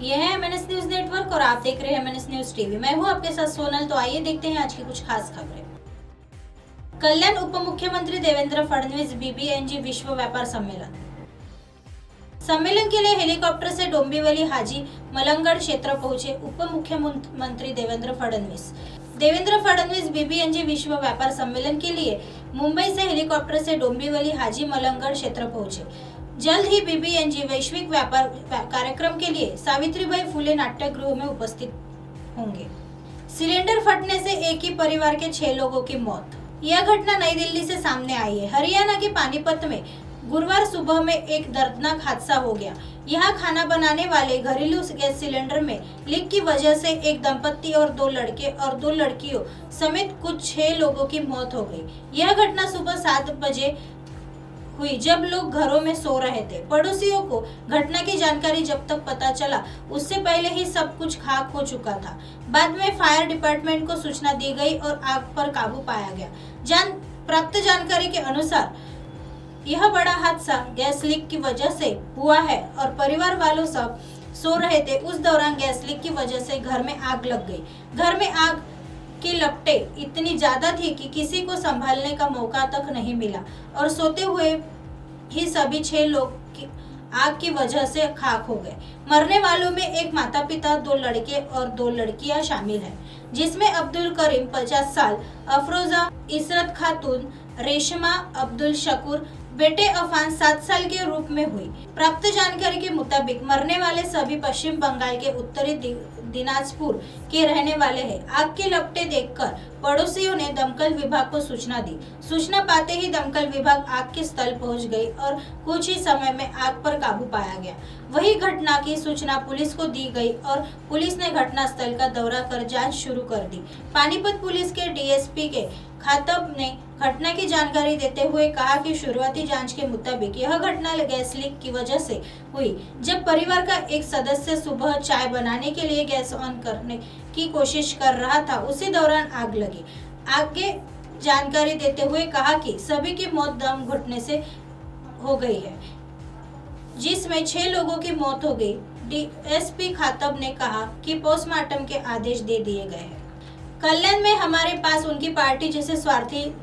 यह है MNS news network और आप देख रहे हैं एमएनएस न्यूज टीवी। मैं हूं आपके साथ सोनल। तो आइए देखते हैं आज की कुछ खास खबरें। कल्याण उप मुख्यमंत्री देवेंद्र फडणवीस बीबीएनजी विश्व व्यापार सम्मेलन के लिए हेलीकॉप्टर से डोंबिवली हाजी मलंगगढ़ क्षेत्र पहुंचे उप मुख्यमंत्री देवेंद्र फडणवीस बीबीएनजी विश्व व्यापार सम्मेलन के लिए मुंबई से हेलीकॉप्टर से डोंबिवली हाजी मलंगगढ़ क्षेत्र पहुंचे। जल्द ही बीबीएनजी वैश्विक व्यापार कार्यक्रम के लिए सावित्रीबाई फुले नाट्यगृह में उपस्थित होंगे। सिलेंडर फटने से एक ही परिवार के 6 लोगों की मौत। यह घटना नई दिल्ली से सामने आई है। हरियाणा के पानीपत में गुरुवार सुबह में एक दर्दनाक हादसा हो गया। यहाँ खाना बनाने वाले घरेलू गैस सिलेंडर में लीक की वजह से एक दंपत्ति और 2 लड़के और 2 लड़कियों समेत कुछ 6 लोगों की मौत हो गई। यह घटना सुबह 7 बजे हुई जब लोग घरों में सो रहे थे। पड़ोसियों को घटना की जानकारी जब तक पता चला उससे पहले ही सब कुछ खाक हो चुका था। बाद में फायर डिपार्टमेंट को सूचना दी गई और आग पर काबू पाया गया। प्राप्त जानकारी के अनुसार यह बड़ा हादसा गैस लीक की वजह से हुआ है और परिवार वालों सब सो रहे थे। उस दौरान गैस लीक की वजह से घर में आग लग गई। घर में आग की लपटें इतनी ज्यादा थी कि किसी को संभालने का मौका तक नहीं मिला और सोते हुए ही सभी 6 लोग आग की वजह से खाक हो गए। मरने वालों में एक माता पिता, 2 लड़के और 2 लड़कियां शामिल हैं, जिसमें अब्दुल करीम 50 साल, अफरोजा इसरत खातून, रेशमा अब्दुल शकूर बेटे अफान 7 साल के रूप में हुई। प्राप्त जानकारी के मुताबिक मरने वाले सभी पश्चिम बंगाल के उत्तरी दिनाजपुर के रहने वाले हैं। आग की लपटें देखकर पड़ोसियों ने दमकल विभाग को सूचना दी। सूचना पाते ही दमकल विभाग आग के स्थल पहुंच गई और कुछ ही समय में आग पर काबू पाया गया। वही घटना की सूचना पुलिस को दी गई और पुलिस ने घटना स्थल का दौरा कर जांच शुरू कर दी। पानीपत पुलिस के डीएसपी के खातब ने घटना की जानकारी देते हुए कहा कि शुरुआती जांच के मुताबिक यह घटना गैस लीक की वजह से हुई। जब परिवार का एक सदस्य सुबह चाय बनाने के लिए गैस ऑन करने की कोशिश कर रहा था, उसी दौरान आग लगी। आगे जानकारी देते हुए कहा कि सभी की मौत दम घुटने से हो गई है, जिसमें 6 लोगों की मौत हो गई। डीएसपी खातब ने कहा कि पोस्टमार्टम के आदेश दे दिए गए हैं। कल्याण में हमारे पास उनकी पार्टी जैसे स्वार्थी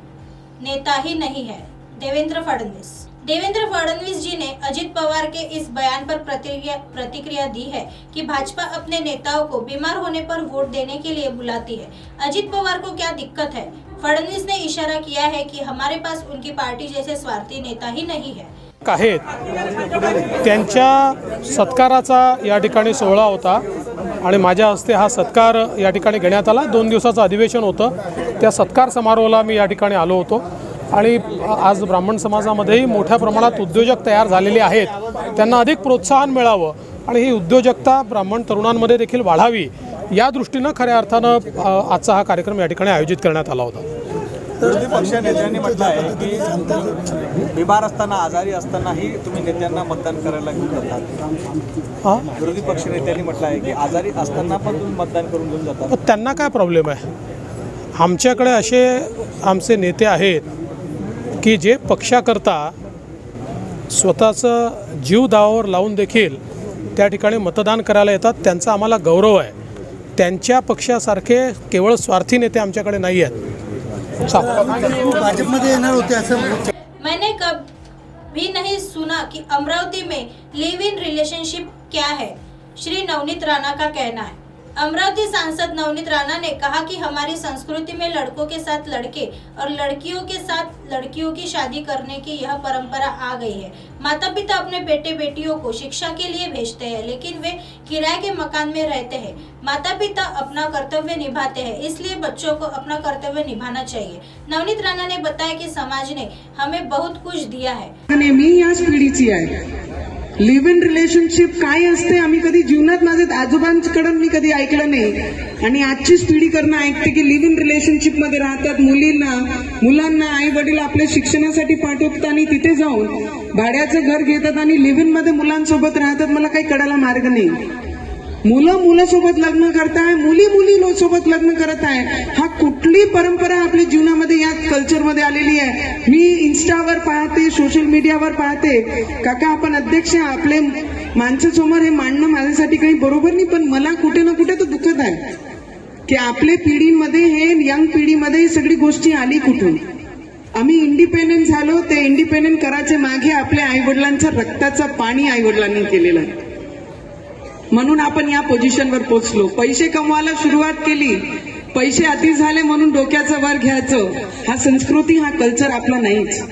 नेता ही नहीं है। देवेंद्र फडणवीस जी ने अजित पवार के इस बयान पर प्रतिक्रिया दी है कि भाजपा अपने नेताओं को बीमार होने पर वोट देने के लिए बुलाती है। अजित पवार को क्या दिक्कत है? फडणवीस ने इशारा किया है कि हमारे पास उनकी पार्टी जैसे स्वार्थी नेता ही नहीं है। त्यांच्या सत्काराचा या ठिकाणी सोहळा होता आणि माझ्या हस्ते हा सत्कार या ठिकाणी घेण्यात आला। 2 दिवसाचं अधिवेशन होतं। त्या सत्कार समारोहाला मी या ठिकाणी आलो होतो आणि आज ब्राह्मण समाजामध्येही मोठ्या प्रमाणात उद्योजक तयार झालेले आहेत। त्यांना अधिक प्रोत्साहन मिळावं आणि ही उद्योजकता ब्राह्मण तरुणांमध्ये देखील वाढावी या दृष्टीनं खऱ्या अर्थानं आजचा हा कार्यक्रम या ठिकाणी आयोजित करण्यात आला होता। विरोधी पक्ष नेत्यांनी म्हटलं आहे की बिमार असताना, आजारी असतानाही तुम्ही नेत्यांना मतदान करायला घेऊन जातात। विरोधी पक्ष नेत्यांनी म्हटलं आहे की आजारी असताना पण तुम्ही मतदान करून घेऊन जातात। त्यांना काय प्रॉब्लेम आहे? आमच्याकडे असे आमचे नेते आहेत की जे पक्षाकरता स्वतःचं जीव दावावर लावून देखील त्या ठिकाणी मतदान करायला येतात। त्यांचा आम्हाला गौरव आहे। त्यांच्या पक्षासारखे केवळ स्वार्थी नेते आमच्याकडे नाही आहेत। मैंने कभी नहीं सुना कि अमरावती में लिव इन रिलेशनशिप क्या है, श्री नवनीत राणा का कहना है। अमरावती सांसद नवनीत राणा ने कहा कि हमारी संस्कृति में लड़कों के साथ लड़के और लड़कियों के साथ लड़कियों की शादी करने की यह परंपरा आ गई है। माता पिता अपने बेटे बेटियों को शिक्षा के लिए भेजते हैं, लेकिन वे किराए के मकान में रहते हैं। माता पिता अपना कर्तव्य निभाते हैं, इसलिए बच्चों को अपना कर्तव्य निभाना चाहिए। नवनीत राणा ने बताया कि समाज ने हमें बहुत कुछ दिया है। मी याच पिढीची आहे। लिव्ह इन रिलेशनशिप काय असते आम्ही कधी जीवनात माझ्या आजोबांकडून मी कधी ऐकलं नाही आणि आजचीच पिढी करणं ऐकते की लिव्ह इन रिलेशनशिप मध्ये राहतात। मुलांना आई वडील आपल्या शिक्षणासाठी पाठवतात आणि तिथे जाऊन भाड्याचं घर घेतात आणि लिव्ह इन मध्ये मुलांसोबत राहतात। मला काही कळायला मार्ग नाही। मुलासोबत लग्न करताय, मुली सोबत लग्न करत आहे। हा कुठली परंपरा आपल्या जीवनामध्ये या कल्चरमध्ये आलेली आहे। मी इन्स्टावर पाहते, सोशल मीडियावर पाहते, काका आपण अध्यक्ष आपले माणसासमोर हे मांडणं माझ्यासाठी काही बरोबर नाही, पण मला कुठे ना कुठे तो दुखत आहे की आपल्या पिढीमध्ये हे यंग पिढीमध्ये ही सगळी गोष्टी आली कुठून. आम्ही इंडिपेंडेंट झालो, ते इंडिपेंडेंट करायच्या मागे आपल्या आईवडिलांचं रक्ताचं पाणी आईवडिलांनी केलेलं आहे, म्हणून आपण या पोझिशनवर पोहोचलो. पैसे कमवायला सुरुवात केली, पैसे अति झाले म्हणून डोक्याचं वर घ्यायचं, हा संस्कृती हा कल्चर आपला नाहीच.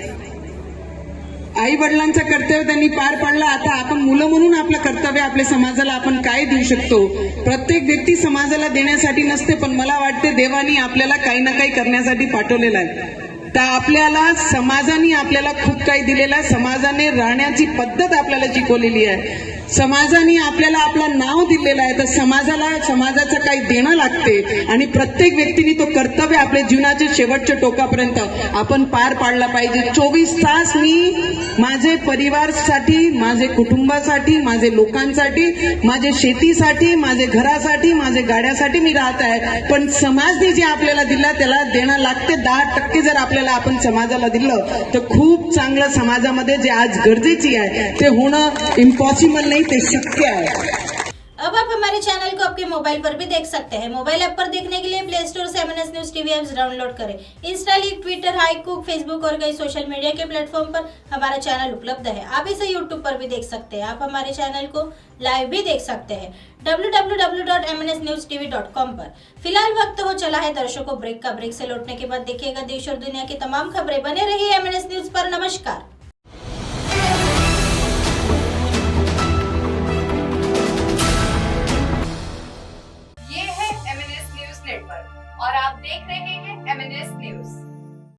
आई वडिलांचं कर्तव्य त्यांनी पार पाडलं, आता आपण मुलं म्हणून आपलं कर्तव्य आपल्या समाजाला आपण काय देऊ शकतो. प्रत्येक व्यक्ती समाजाला देण्यासाठी नसते, पण मला वाटते देवानी आपल्याला काही ना काही करण्यासाठी पाठवलेलं आहे. तर आपल्याला समाजाने आपल्याला खूप काही दिलेलं आहे. समाजाने राहण्याची पद्धत आपल्याला शिकवलेली आहे, समाजाने आपल्याला आपलं नाव दिलेलं आहे, तर समाजाला समाजाचं काही देणं लागते आणि प्रत्येक व्यक्तीने तो कर्तव्य आपल्या जीवनाच्या शेवटच्या टोकापर्यंत आपण पार पाडला पाहिजे. 24 तास मी माझे परिवारासाठी, माझे कुटुंबासाठी, माझे लोकांसाठी, माझे शेतीसाठी, माझे घरासाठी, माझे गाड्यासाठी मी राहत आहे, पण समाजने जे आपल्याला दिलं त्याला देणं लागते. 10% जर आपल्याला आपण समाजाला दिलं तर खूप चांगलं समाजामध्ये जे आज गरजेची आहे ते होणं इम्पॉसिबल नहीं, ते शक्य है. अब आप हमारे चैनल को आपके मोबाइल पर भी देख सकते हैं। मोबाइल ऐप पर देखने के लिए प्ले स्टोर से MNS news TV apps download करें। इंस्टा, लीग, ट्विटर, हाईकुक, फेसबुक और कई सोशल मीडिया के प्लेटफॉर्म पर हमारा चैनल उपलब्ध है। आप इसे यूट्यूब पर भी देख सकते हैं। आप हमारे चैनल को लाइव भी देख सकते हैं www.mnsnewstv.com पर। फिलहाल वक्त हो चला है दर्शकों ब्रेक का। ब्रेक से लौटने के बाद देखिएगा देश और दुनिया की तमाम खबरें। बने रहिए MNS न्यूज पर। नमस्कार। ये है MNS न्यूज नेटवर्क और आप देख रहे हैं MNS न्यूज।